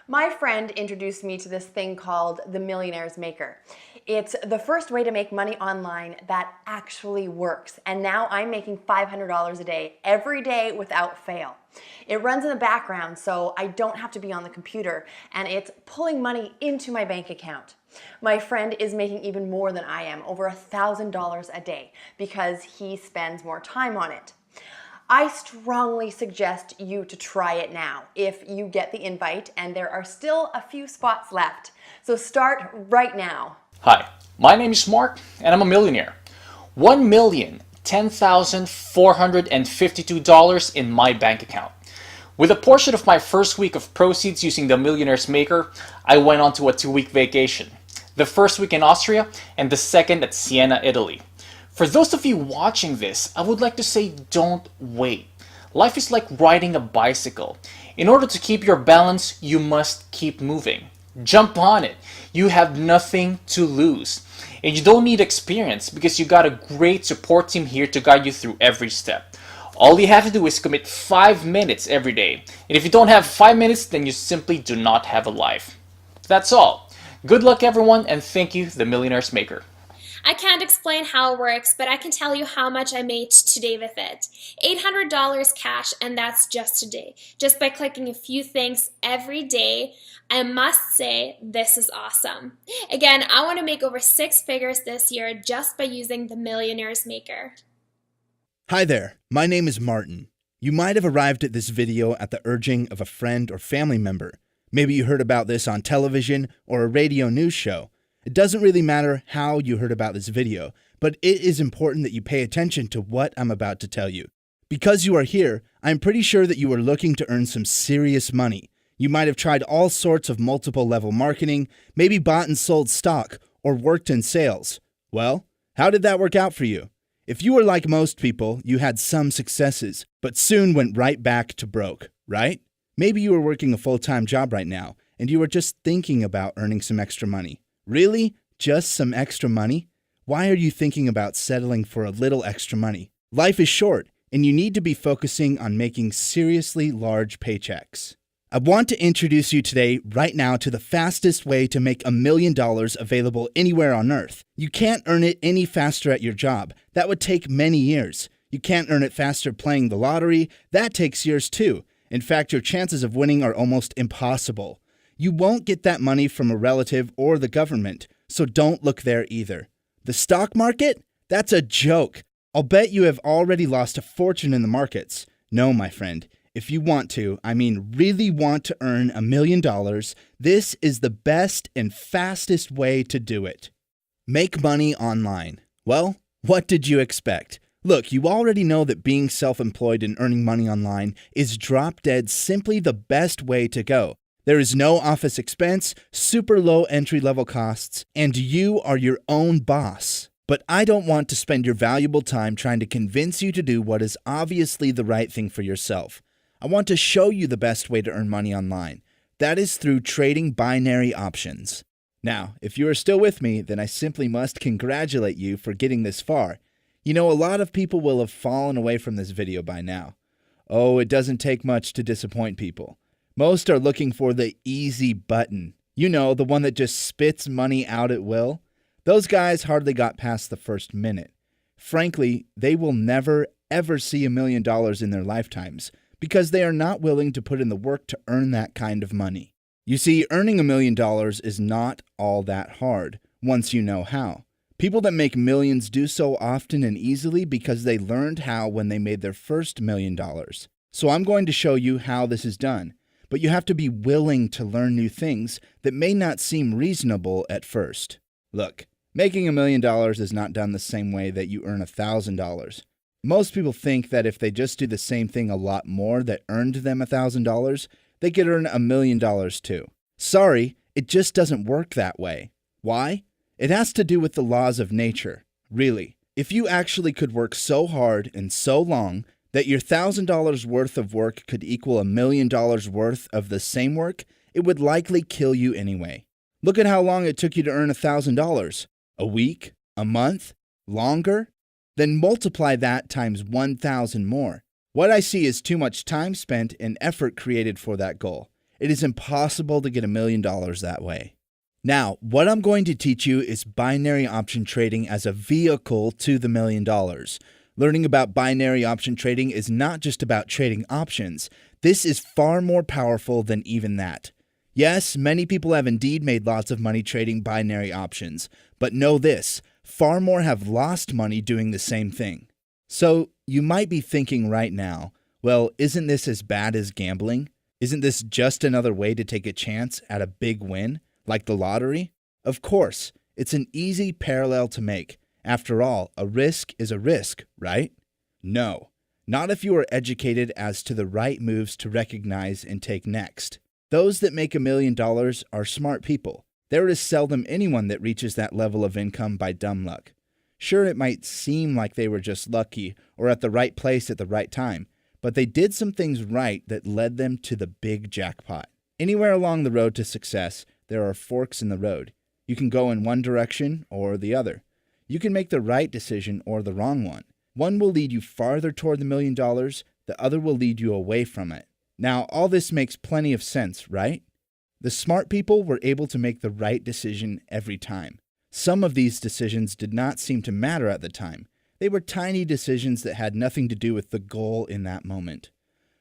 My friend introduced me to this thing called the Millionaire's Maker. It's the first way to make money online that actually works. And now I'm making $500 a day, every day without fail. It runs in the background, so I don't have to be on the computer, and it's pulling money into my bank account. My friend is making even more than I am, over $1,000 a day, because he spends more time on it. I strongly suggest you to try it now if you get the invite, and there are still a few spots left. So start right now. Hi, my name is Mark and I'm a millionaire. $1,010,452 in my bank account. With a portion of my first week of proceeds using the Millionaire's Maker, I went on to a 2-week vacation. The first week in Austria and the second at Siena, Italy. For those of you watching this, I would like to say don't wait. Life is like riding a bicycle. In order to keep your balance, you must keep moving. Jump on it. You have nothing to lose. And you don't need experience because you got a great support team here to guide you through every step. All you have to do is commit 5 minutes every day. And if you don't have 5 minutes, then you simply do not have a life. That's all. Good luck everyone, and thank you, the Millionaire's Maker. I can't explain how it works, but I can tell you how much I made today with it. $800 cash, and that's just today. Just by clicking a few things every day. I must say, this is awesome. Again, I want to make over 6 figures this year just by using the Millionaire's Maker. Hi there, my name is Martin. You might have arrived at this video at the urging of a friend or family member. Maybe you heard about this on television or a radio news show. It doesn't really matter how you heard about this video, but it is important that you pay attention to what I'm about to tell you. Because you are here, I'm pretty sure that you are looking to earn some serious money. You might have tried all sorts of multiple level marketing, maybe bought and sold stock, or worked in sales. Well, how did that work out for you? If you were like most people, you had some successes, but soon went right back to broke, right? Maybe you are working a full-time job right now, and you are just thinking about earning some extra money. Really? Just some extra money? Why are you thinking about settling for a little extra money? Life is short, and you need to be focusing on making seriously large paychecks. I want to introduce you today, right now, to the fastest way to make $1 million available anywhere on earth. You can't earn it any faster at your job. That would take many years. You can't earn it faster playing the lottery. That takes years too. In fact, your chances of winning are almost impossible. You won't get that money from a relative or the government, so don't look there either. The stock market? That's a joke. I'll bet you have already lost a fortune in the markets. No, my friend. If you want to, I mean really want to earn $1 million, this is the best and fastest way to do it. Make money online. Well, what did you expect? Look, you already know that being self-employed and earning money online is drop dead simply the best way to go. There is no office expense, super low entry-level costs, and you are your own boss. But I don't want to spend your valuable time trying to convince you to do what is obviously the right thing for yourself. I want to show you the best way to earn money online. That is through trading binary options. Now, if you are still with me, then I simply must congratulate you for getting this far. You know, a lot of people will have fallen away from this video by now. Oh, it doesn't take much to disappoint people. Most are looking for the easy button. You know, the one that just spits money out at will. Those guys hardly got past the first minute. Frankly, they will never, ever see $1 million in their lifetimes because they are not willing to put in the work to earn that kind of money. You see, earning $1 million is not all that hard once you know how. People that make millions do so often and easily because they learned how when they made their first $1 million. So I'm going to show you how this is done. But you have to be willing to learn new things that may not seem reasonable at first. Look, making $1 million is not done the same way that you earn $1,000. Most people think that if they just do the same thing a lot more that earned them $1,000, they could earn $1 million too. Sorry, it just doesn't work that way. Why? It has to do with the laws of nature. Really, if you actually could work so hard and so long that your $1,000 worth of work could equal $1 million worth of the same work, it would likely kill you anyway. Look at how long it took you to earn $1,000. A week? A month? Longer? Then multiply that times 1,000 more. What I see is too much time spent and effort created for that goal. It is impossible to get $1 million that way. Now, what I'm going to teach you is binary option trading as a vehicle to the $1 million. Learning about binary option trading is not just about trading options. This is far more powerful than even that. Yes, many people have indeed made lots of money trading binary options, but know this, far more have lost money doing the same thing. So, you might be thinking right now, well, isn't this as bad as gambling? Isn't this just another way to take a chance at a big win, like the lottery? Of course, it's an easy parallel to make. After all, a risk is a risk, right? No, not if you are educated as to the right moves to recognize and take next. Those that make $1 million are smart people. There is seldom anyone that reaches that level of income by dumb luck. Sure, it might seem like they were just lucky or at the right place at the right time, but they did some things right that led them to the big jackpot. Anywhere along the road to success, there are forks in the road. You can go in one direction or the other. You can make the right decision or the wrong one. One will lead you farther toward the $1 million, the other will lead you away from it. Now, all this makes plenty of sense, right? The smart people were able to make the right decision every time. Some of these decisions did not seem to matter at the time. They were tiny decisions that had nothing to do with the goal in that moment.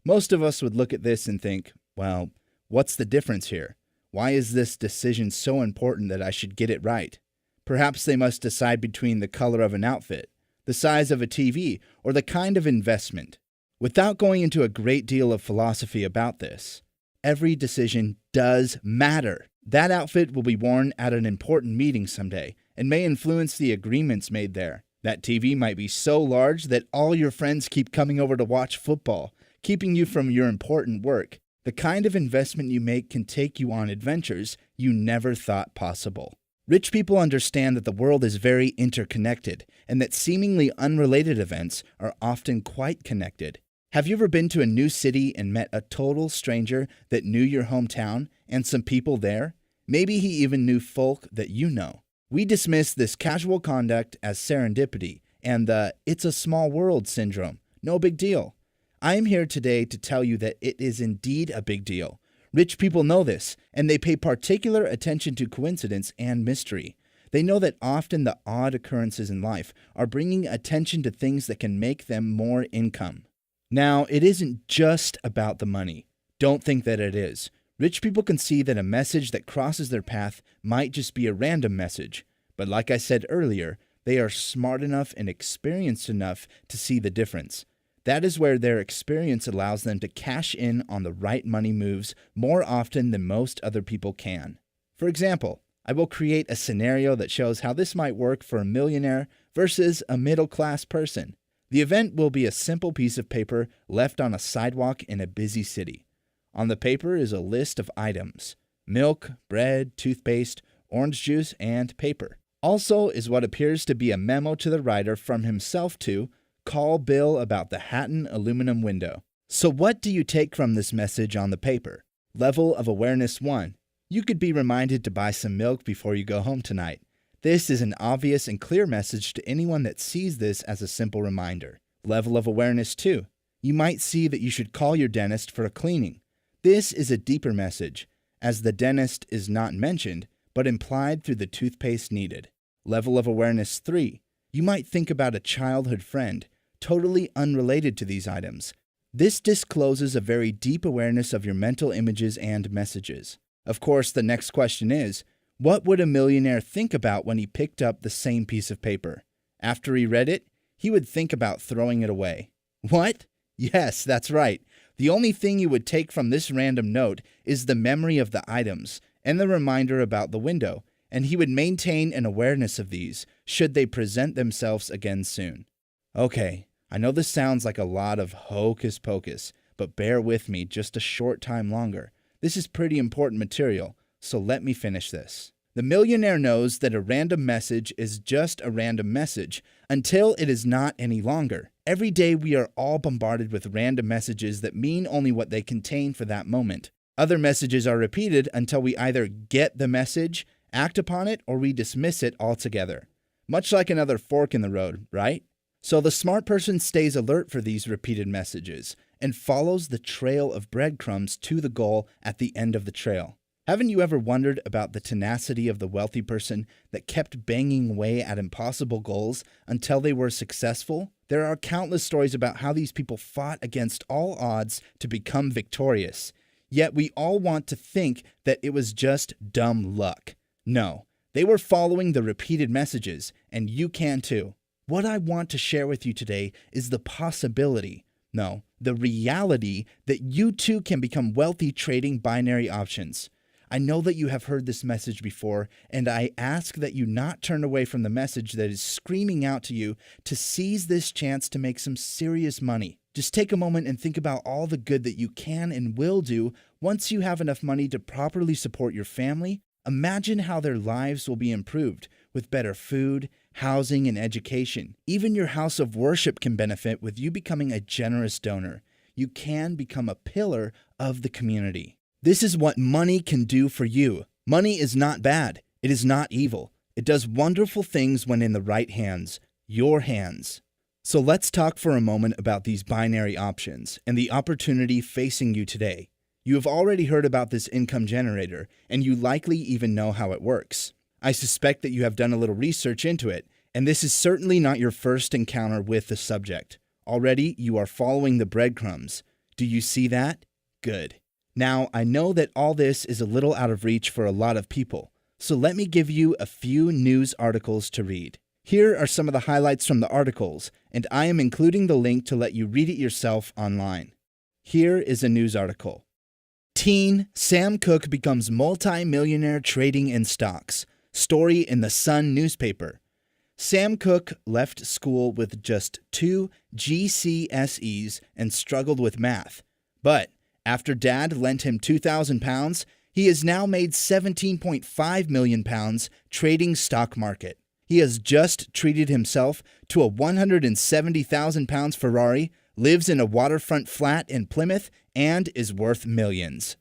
Most of us would look at this and think, well, what's the difference here? Why is this decision so important that I should get it right? Perhaps they must decide between the color of an outfit, the size of a TV, or the kind of investment. Without going into a great deal of philosophy about this, every decision does matter. That outfit will be worn at an important meeting someday and may influence the agreements made there. That TV might be so large that all your friends keep coming over to watch football, keeping you from your important work. The kind of investment you make can take you on adventures you never thought possible. Rich people understand that the world is very interconnected and that seemingly unrelated events are often quite connected. Have you ever been to a new city and met a total stranger that knew your hometown and some people there? Maybe he even knew folk that you know. We dismiss this casual conduct as serendipity and the "it's a small world" syndrome. No big deal. I am here today to tell you that it is indeed a big deal. Rich people know this, and they pay particular attention to coincidence and mystery. They know that often the odd occurrences in life are bringing attention to things that can make them more income. Now, it isn't just about the money. Don't think that it is. Rich people can see that a message that crosses their path might just be a random message. But like I said earlier, they are smart enough and experienced enough to see the difference. That is where their experience allows them to cash in on the right money moves more often than most other people can. For example, I will create a scenario that shows how this might work for a millionaire versus a middle-class person. The event will be a simple piece of paper left on a sidewalk in a busy city. On the paper is a list of items: milk, bread, toothpaste, orange juice, and paper. Also is what appears to be a memo to the writer from himself to call Bill about the Hatton aluminum window. So what do you take from this message on the paper? Level of awareness 1. You could be reminded to buy some milk before you go home tonight. This is an obvious and clear message to anyone that sees this as a simple reminder. Level of awareness 2. You might see that you should call your dentist for a cleaning. This is a deeper message, as the dentist is not mentioned, but implied through the toothpaste needed. Level of awareness 3. You might think about a childhood friend, totally unrelated to these items. This discloses a very deep awareness of your mental images and messages. Of course, the next question is, what would a millionaire think about when he picked up the same piece of paper? After he read it, he would think about throwing it away. What? Yes, that's right. The only thing you would take from this random note is the memory of the items and the reminder about the window, and he would maintain an awareness of these should they present themselves again soon. Okay, I know this sounds like a lot of hocus pocus, but bear with me just a short time longer. This is pretty important material, so let me finish this. The millionaire knows that a random message is just a random message until it is not any longer. Every day we are all bombarded with random messages that mean only what they contain for that moment. Other messages are repeated until we either get the message, act upon it, or we dismiss it altogether. Much like another fork in the road, right? So the smart person stays alert for these repeated messages and follows the trail of breadcrumbs to the goal at the end of the trail. Haven't you ever wondered about the tenacity of the wealthy person that kept banging away at impossible goals until they were successful? There are countless stories about how these people fought against all odds to become victorious. Yet we all want to think that it was just dumb luck. No, they were following the repeated messages, and you can too. What I want to share with you today is the possibility, no, the reality that you too can become wealthy trading binary options. I know that you have heard this message before, and I ask that you not turn away from the message that is screaming out to you to seize this chance to make some serious money. Just take a moment and think about all the good that you can and will do once you have enough money to properly support your family. Imagine how their lives will be improved with better food, housing, and education. Even your house of worship can benefit with you becoming a generous donor. You can become a pillar of the community. This is what money can do for you. Money is not bad. It is not evil. It does wonderful things when in the right hands, your hands. So let's talk for a moment about these binary options and the opportunity facing you today. You have already heard about this income generator, and you likely even know how it works. I suspect that you have done a little research into it, and this is certainly not your first encounter with the subject. Already, you are following the breadcrumbs. Do you see that? Good. Now, I know that all this is a little out of reach for a lot of people, so let me give you a few news articles to read. Here are some of the highlights from the articles, and I am including the link to let you read it yourself online. Here is a news article. Teen Sam Cooke becomes multi-millionaire trading in stocks. Story in the Sun newspaper. Sam Cooke left school with just 2 GCSEs and struggled with math, but after Dad lent him £2,000, he has now made £17.5 million trading stock market. He has just treated himself to a £170,000 Ferrari, lives in a waterfront flat in Plymouth, and is worth millions.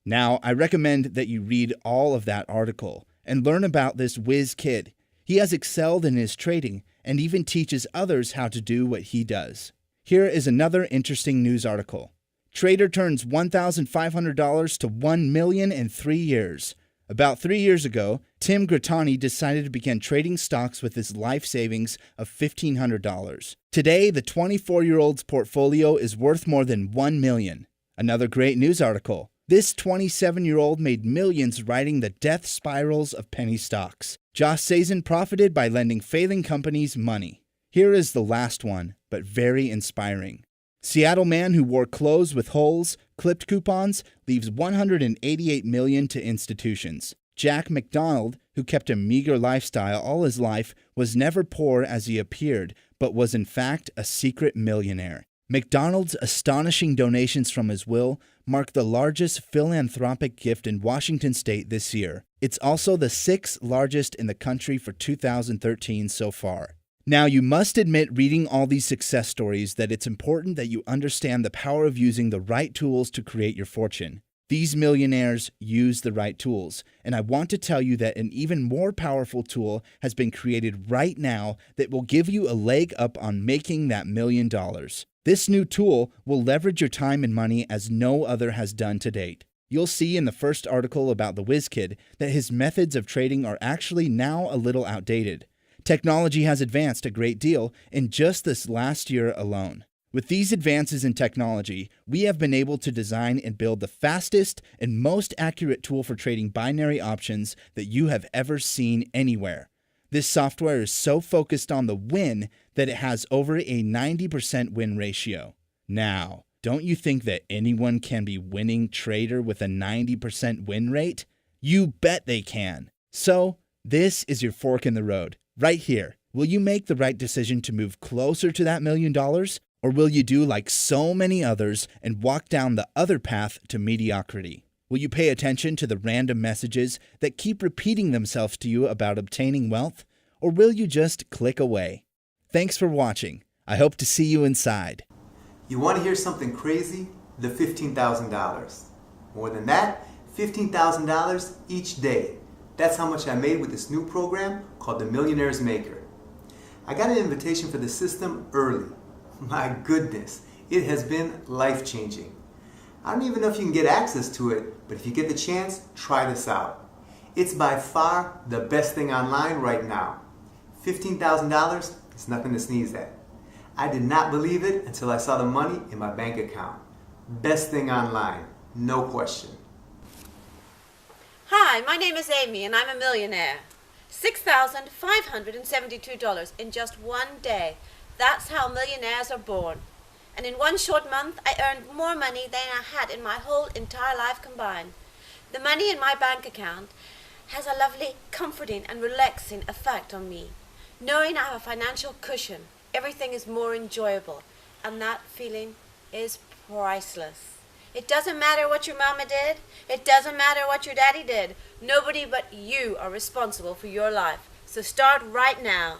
Now, I recommend that you read all of that article and learn about this whiz kid. He has excelled in his trading and even teaches others how to do what he does. Here is another interesting news article. Trader turns $1,500 to $1 million in 3 years. About 3 years ago, Tim Grattani decided to begin trading stocks with his life savings of $1,500. Today, the 24-year-old's portfolio is worth more than $1 million. Another great news article. This 27-year-old made millions riding the death spirals of penny stocks. Josh Sazen profited by lending failing companies money. Here is the last one, but very inspiring. Seattle man who wore clothes with holes, clipped coupons, leaves $188 million to institutions. Jack McDonald, who kept a meager lifestyle all his life, was never poor as he appeared, but was in fact a secret millionaire. McDonald's astonishing donations from his will mark the largest philanthropic gift in Washington state this year. It's also the 6th largest in the country for 2013 so far. Now, you must admit, reading all these success stories, that it's important that you understand the power of using the right tools to create your fortune. These millionaires use the right tools, and I want to tell you that an even more powerful tool has been created right now that will give you a leg up on making that $1 million. This new tool will leverage your time and money as no other has done to date. You'll see in the first article about the whiz kid that his methods of trading are actually now a little outdated. Technology has advanced a great deal in just this last year alone. With these advances in technology, we have been able to design and build the fastest and most accurate tool for trading binary options that you have ever seen anywhere. This software is so focused on the win that it has over a 90% win ratio. Now, don't you think that anyone can be winning trader with a 90% win rate? You bet they can. So, this is your fork in the road. Right here. Will you make the right decision to move closer to that $1 million? Or will you do like so many others and walk down the other path to mediocrity? Will you pay attention to the random messages that keep repeating themselves to you about obtaining wealth? Or will you just click away? Thanks for watching. I hope to see you inside. You want to hear something crazy? The $15,000. More than that, $15,000 each day. That's how much I made with this new program called the Millionaire's Maker. I got an invitation for the system early. My goodness, It has been life-changing. I don't even know if you can get access to it, but if you get the chance, try this out. It's by far the best thing online right now. $15,000 is nothing to sneeze at. I did not believe it until I saw the money in my bank account. Best thing online, no question. Hi, my name is Amy and I'm a millionaire. $6,572 in just one day. That's how millionaires are born. And in one short month, I earned more money than I had in my whole entire life combined. The money in my bank account has a lovely, comforting and relaxing effect on me. Knowing I have a financial cushion, everything is more enjoyable, and that feeling is priceless. It doesn't matter what your mama did. It doesn't matter what your daddy did. Nobody but you are responsible for your life. So start right now.